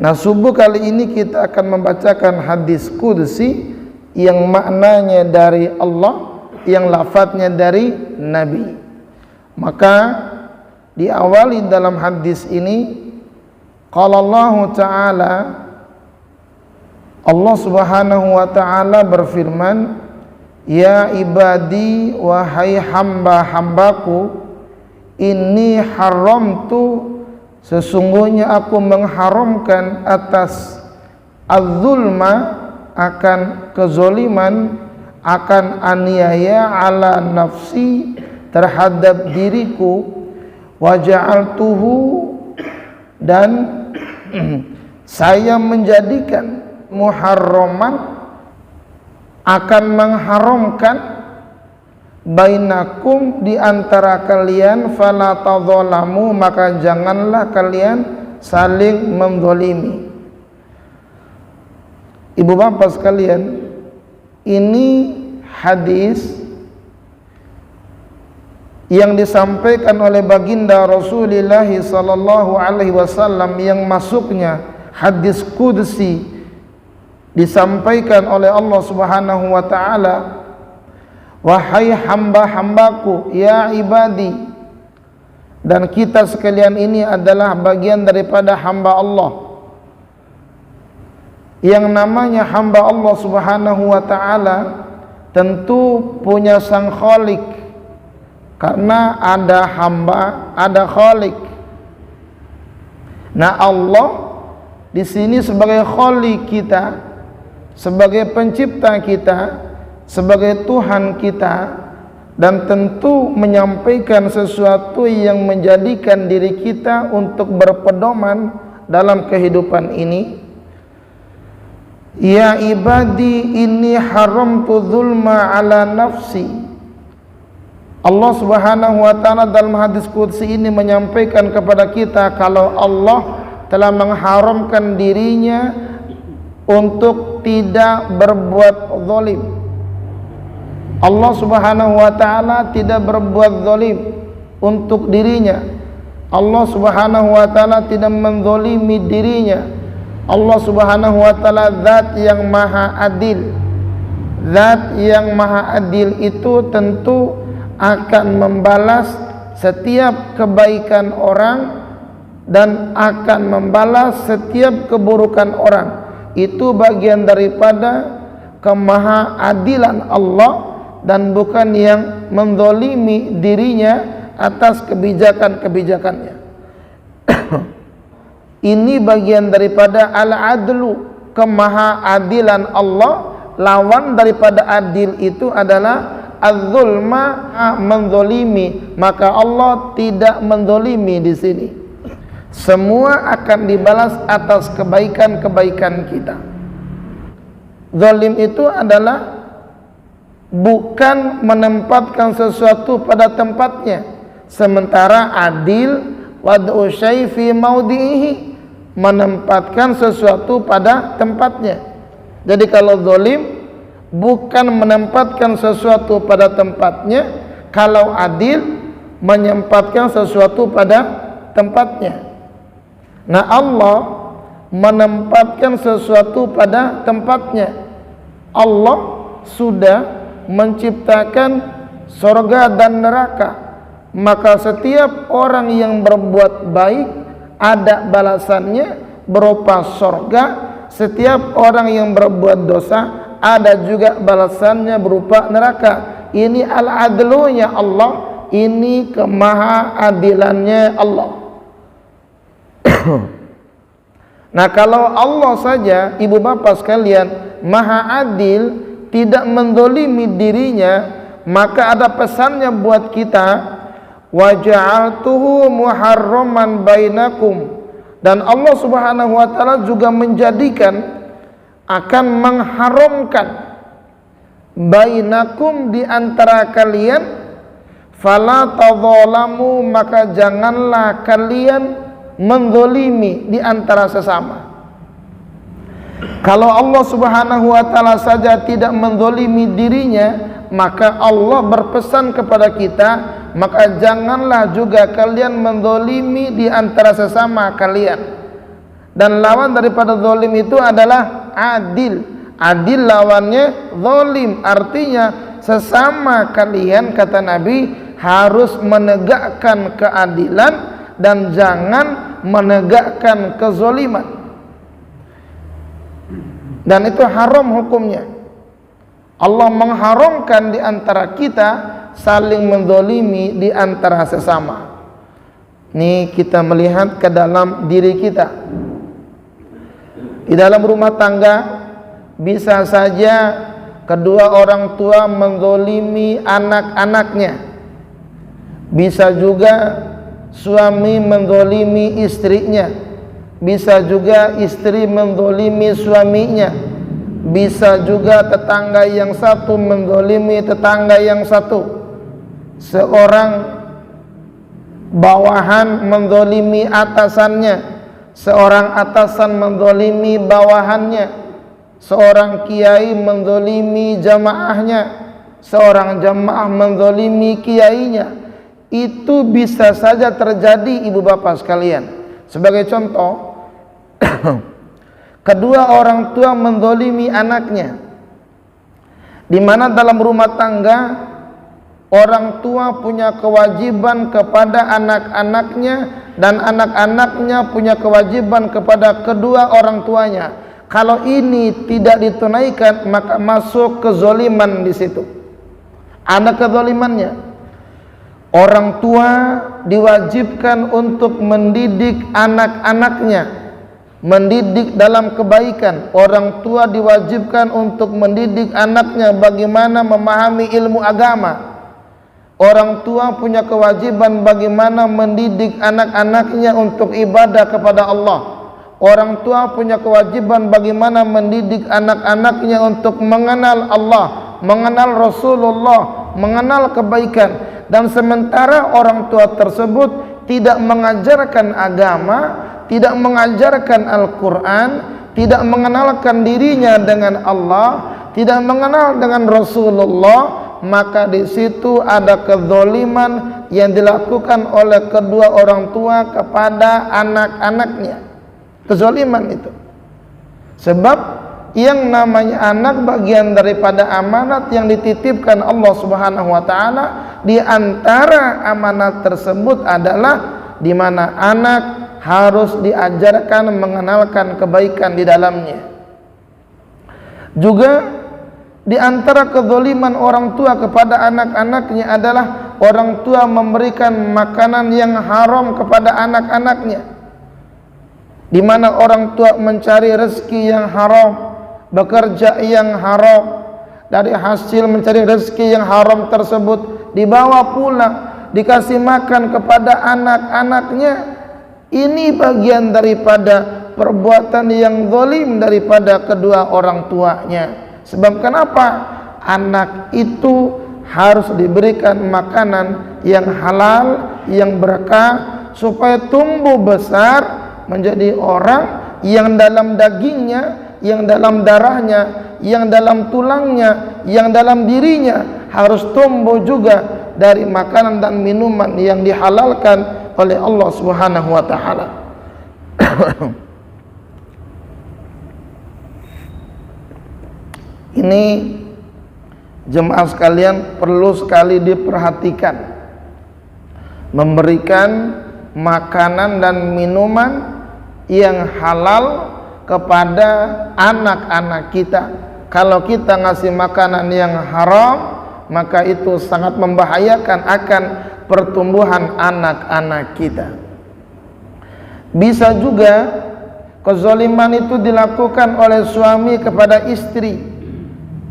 Nah, subuh kali ini kita akan membacakan hadis qudsi yang maknanya dari Allah, yang lafadznya dari Nabi. Maka diawali dalam hadis ini, qala Allah Ta'ala, Allah Subhanahu wa Ta'ala berfirman, ya ibadi, wahai hamba-hambaku, inni haramtu, sesungguhnya aku mengharamkan atas az-zulma, akan kezoliman, akan aniaya, ala nafsi, terhadap diriku, wa ja'altuhu, dan saya menjadikan, muharraman, akan mengharamkan, bainakum, di antara kalian, fala tadzalamu, maka janganlah kalian saling menzalimi. Ibu bapak sekalian, ini hadis yang disampaikan oleh baginda Rasulullah sallallahu alaihi wasallam, yang masuknya hadis qudsi disampaikan oleh Allah Subhanahu wa Ta'ala, wahai hamba-hambaku, ya ibadi, dan kita sekalian ini adalah bagian daripada hamba Allah. Yang namanya hamba Allah Subhanahu wa Ta'ala tentu punya sang khalik, karena ada hamba, ada khalik. Nah, Allah di sini sebagai khalik kita, sebagai pencipta kita, sebagai Tuhan kita, dan tentu menyampaikan sesuatu yang menjadikan diri kita untuk berpedoman dalam kehidupan ini. Ya ibadi, inni haramtu zulma ala nafsi. Allah Subhanahu wa Ta'ala dalam hadis qudsi ini menyampaikan kepada kita kalau Allah telah mengharamkan dirinya untuk tidak berbuat zalim. Allah Subhanahu wa Ta'ala tidak berbuat zalim untuk dirinya. Allah Subhanahu wa Ta'ala tidak menzalimi dirinya. Allah Subhanahu wa Ta'ala zat yang maha adil. Zat yang maha adil itu tentu akan membalas setiap kebaikan orang dan akan membalas setiap keburukan orang. Itu bagian daripada kemahaadilan Allah, dan bukan yang menzalimi dirinya atas kebijakan-kebijakannya. Ini bagian daripada al-adlu, kemahaadilan Allah. Lawan daripada adil itu adalah az-zulma, menzalimi. Maka Allah tidak menzalimi di sini. Semua akan dibalas atas kebaikan-kebaikan kita. Zalim itu adalah bukan menempatkan sesuatu pada tempatnya, sementara adil wad'u syai' fi maudhihi, menempatkan sesuatu pada tempatnya. Jadi kalau zalim bukan menempatkan sesuatu pada tempatnya, kalau adil menempatkan sesuatu pada tempatnya. Nah, Allah menempatkan sesuatu pada tempatnya. Allah sudah menciptakan surga dan neraka, maka setiap orang yang berbuat baik ada balasannya berupa surga. Setiap orang yang berbuat dosa ada juga balasannya berupa neraka. Ini al-adlunya Allah, ini kemahaadilannya Allah. Nah, kalau Allah saja, ibu bapak sekalian, maha adil, tidak menzalimi dirinya, maka ada pesannya buat kita, wa ja'altuhu muharraman bainakum, dan Allah Subhanahu wa Ta'ala juga menjadikan, akan mengharamkan, bainakum, di antara kalian, fala tadzalamu, maka janganlah kalian menzalimi di antara sesama. Kalau Allah Subhanahu wa Ta'ala saja tidak menzalimi dirinya, maka Allah berpesan kepada kita, maka janganlah juga kalian menzalimi di antara sesama kalian. Dan lawan daripada zalim itu adalah adil. Adil lawannya zalim. Artinya sesama kalian, kata Nabi, harus menegakkan keadilan dan jangan menegakkan kezaliman. Dan itu haram hukumnya. Allah mengharamkan di antara kita saling menzalimi di antara sesama. Ini kita melihat ke dalam diri kita. Di dalam rumah tangga bisa saja kedua orang tua menzalimi anak-anaknya. Bisa juga suami menzalimi istrinya. Bisa juga istri menzalimi suaminya. Bisa juga tetangga yang satu menzalimi tetangga yang satu. Seorang bawahan menzalimi atasannya, seorang atasan menzalimi bawahannya, seorang kiai menzalimi jamaahnya, seorang jamaah menzalimi kiainya. Itu bisa saja terjadi, ibu bapak sekalian. Sebagai contoh, kedua orang tua menzalimi anaknya, di mana dalam rumah tangga orang tua punya kewajiban kepada anak-anaknya dan anak-anaknya punya kewajiban kepada kedua orang tuanya. Kalau ini tidak ditunaikan, maka masuk kezaliman di situ. Ada kezalimannya. Orang tua diwajibkan untuk mendidik anak-anaknya, mendidik dalam kebaikan. Orang tua diwajibkan untuk mendidik anaknya bagaimana memahami ilmu agama. Orang tua punya kewajiban bagaimana mendidik anak-anaknya untuk ibadah kepada Allah. Orang tua punya kewajiban bagaimana mendidik anak-anaknya untuk mengenal Allah, mengenal Rasulullah, mengenal kebaikan. Dan sementara orang tua tersebut tidak mengajarkan agama, tidak mengajarkan Al-Quran, tidak mengenalkan dirinya dengan Allah, tidak mengenal dengan Rasulullah, maka di situ ada kezaliman yang dilakukan oleh kedua orang tua kepada anak-anaknya. Kezaliman itu. Sebab yang namanya anak bagian daripada amanat yang dititipkan Allah Subhanahu wa taala. Di antara amanat tersebut adalah di mana anak harus diajarkan mengenalkan kebaikan di dalamnya. Juga di antara kezaliman orang tua kepada anak-anaknya adalah orang tua memberikan makanan yang haram kepada anak-anaknya, di mana orang tua mencari rezeki yang haram, bekerja yang haram, dari hasil mencari rezeki yang haram tersebut dibawa pulang, dikasih makan kepada anak-anaknya. Ini bagian daripada perbuatan yang zalim daripada kedua orang tuanya. Sebab kenapa? Anak itu harus diberikan makanan yang halal, yang berkah, supaya tumbuh besar menjadi orang yang dalam dagingnya, yang dalam darahnya, yang dalam tulangnya, yang dalam dirinya harus tumbuh juga dari makanan dan minuman yang dihalalkan oleh Allah Subhanahu wa taala. Ini jemaah sekalian perlu sekali diperhatikan. Memberikan makanan dan minuman yang halal kepada anak-anak kita. Kalau kita ngasih makanan yang haram, maka itu sangat membahayakan akan pertumbuhan anak-anak kita. Bisa juga kezaliman itu dilakukan oleh suami kepada istri,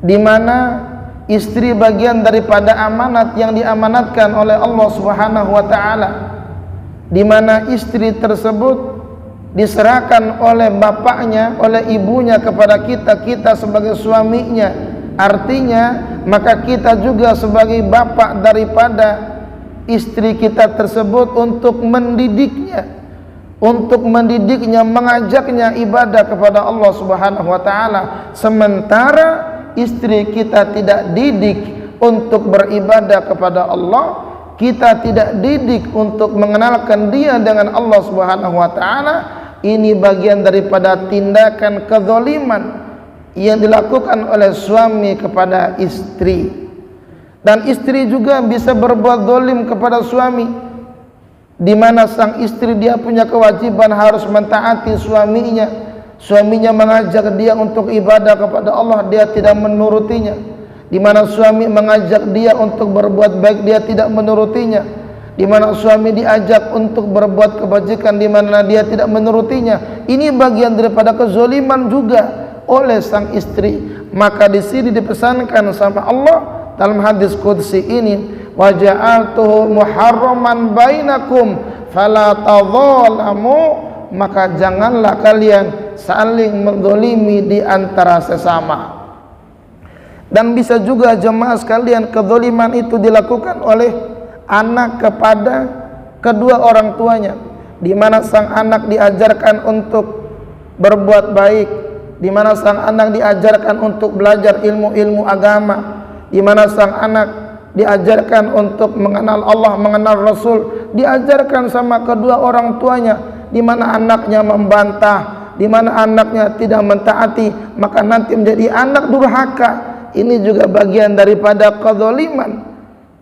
di mana istri bagian daripada amanat yang diamanatkan oleh Allah Subhanahu wa taala, di mana istri tersebut diserahkan oleh bapaknya, oleh ibunya kepada kita sebagai suaminya. Artinya maka kita juga sebagai bapak daripada istri kita tersebut untuk mendidiknya, mengajaknya ibadah kepada Allah Subhanahu wa taala. Sementara istri kita tidak didik untuk beribadah kepada Allah, kita tidak didik untuk mengenalkan dia dengan Allah Subhanahu wa taala, ini bagian daripada tindakan kezaliman yang dilakukan oleh suami kepada istri. Dan istri juga bisa berbuat zalim kepada suami, di mana sang istri dia punya kewajiban harus mentaati suaminya. Suaminya mengajak dia untuk ibadah kepada Allah, dia tidak menurutinya. Di mana suami mengajak dia untuk berbuat baik, dia tidak menurutinya. Di mana suami diajak untuk berbuat kebajikan, di mana dia tidak menurutinya. Ini bagian daripada kezaliman juga oleh sang istri. Maka di sini dipesankan sama Allah dalam hadis qudsi ini, wa ja'altuhu muharraman bainakum fala tadzalamu, maka janganlah kalian saling menzalimi di antara sesama. Dan bisa juga jemaah sekalian, kezaliman itu dilakukan oleh anak kepada kedua orang tuanya, di mana sang anak diajarkan untuk berbuat baik, di mana sang anak diajarkan untuk belajar ilmu-ilmu agama, di mana sang anak diajarkan untuk mengenal Allah, mengenal Rasul, diajarkan sama kedua orang tuanya, di mana anaknya membantah, di mana anaknya tidak mentaati, maka nanti menjadi anak durhaka. Ini juga bagian daripada kezaliman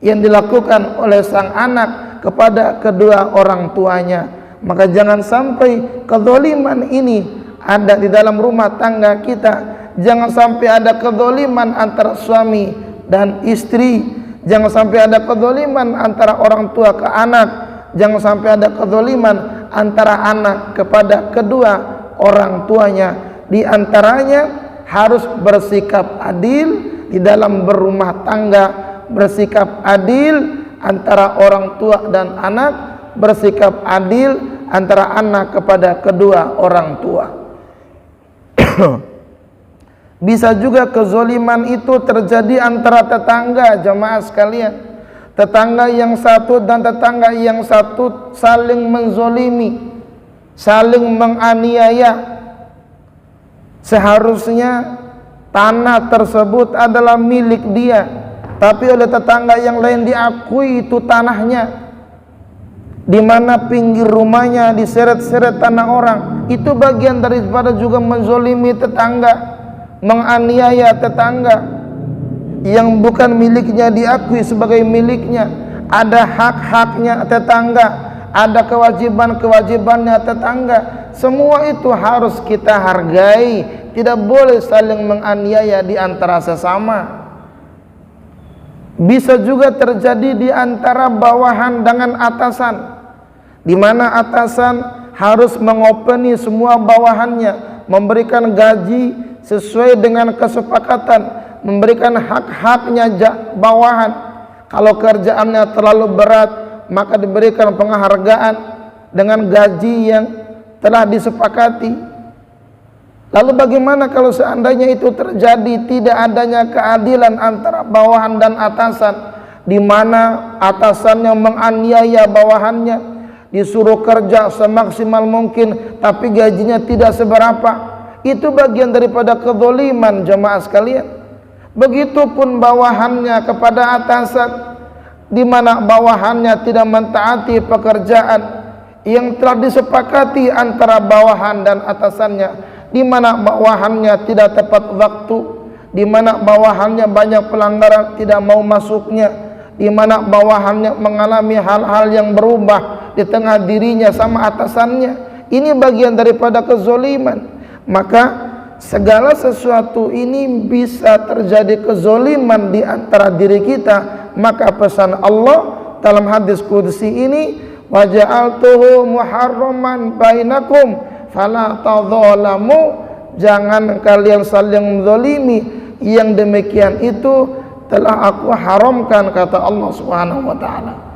yang dilakukan oleh sang anak kepada kedua orang tuanya. Maka jangan sampai kezaliman ini ada di dalam rumah tangga kita. Jangan sampai ada kezaliman antara suami dan istri. Jangan sampai ada kezaliman antara orang tua ke anak. Jangan sampai ada kezaliman antara anak kepada kedua orang tuanya. Di antaranya harus bersikap adil di dalam berumah tangga, bersikap adil antara orang tua dan anak, bersikap adil antara anak kepada kedua orang tua. Bisa juga kezaliman itu terjadi antara tetangga, jemaah sekalian. Tetangga yang satu dan tetangga yang satu saling menzalimi, saling menganiaya. Seharusnya tanah tersebut adalah milik dia, tapi oleh tetangga yang lain diakui itu tanahnya, di mana pinggir rumahnya diseret-seret tanah orang. Itu bagian daripada juga menzalimi tetangga, menganiaya tetangga yang bukan miliknya diakui sebagai miliknya. Ada hak-haknya tetangga, ada kewajiban-kewajibannya tetangga. Semua itu harus kita hargai, tidak boleh saling menganiaya di antara sesama. Bisa juga terjadi di antara bawahan dengan atasan, di mana atasan harus mengopeni semua bawahannya, memberikan gaji sesuai dengan kesepakatan, memberikan hak-haknya bawahan. Kalau kerjaannya terlalu berat, maka diberikan penghargaan dengan gaji yang telah disepakati. Lalu bagaimana kalau seandainya itu terjadi tidak adanya keadilan antara bawahan dan atasan, di mana atasannya menganiaya bawahannya, disuruh kerja semaksimal mungkin tapi gajinya tidak seberapa? Itu bagian daripada kezaliman, jemaah sekalian. Begitupun bawahannya kepada atasan, di mana bawahannya tidak mentaati pekerjaan yang telah disepakati antara bawahan dan atasannya, di mana bawahannya tidak tepat waktu, di mana bawahannya banyak pelanggaran tidak mau masuknya, di mana bawahannya mengalami hal-hal yang berubah di tengah dirinya sama atasannya. Ini bagian daripada kezaliman. Maka segala sesuatu ini bisa terjadi kezaliman di antara diri kita. Maka pesan Allah dalam hadis qudsi ini, wa ja'altuhu muharraman bainakum fala tadzalamu, jangan kalian saling menzalimi, yang demikian itu telah aku haramkan, kata Allah Subhanahu wa taala.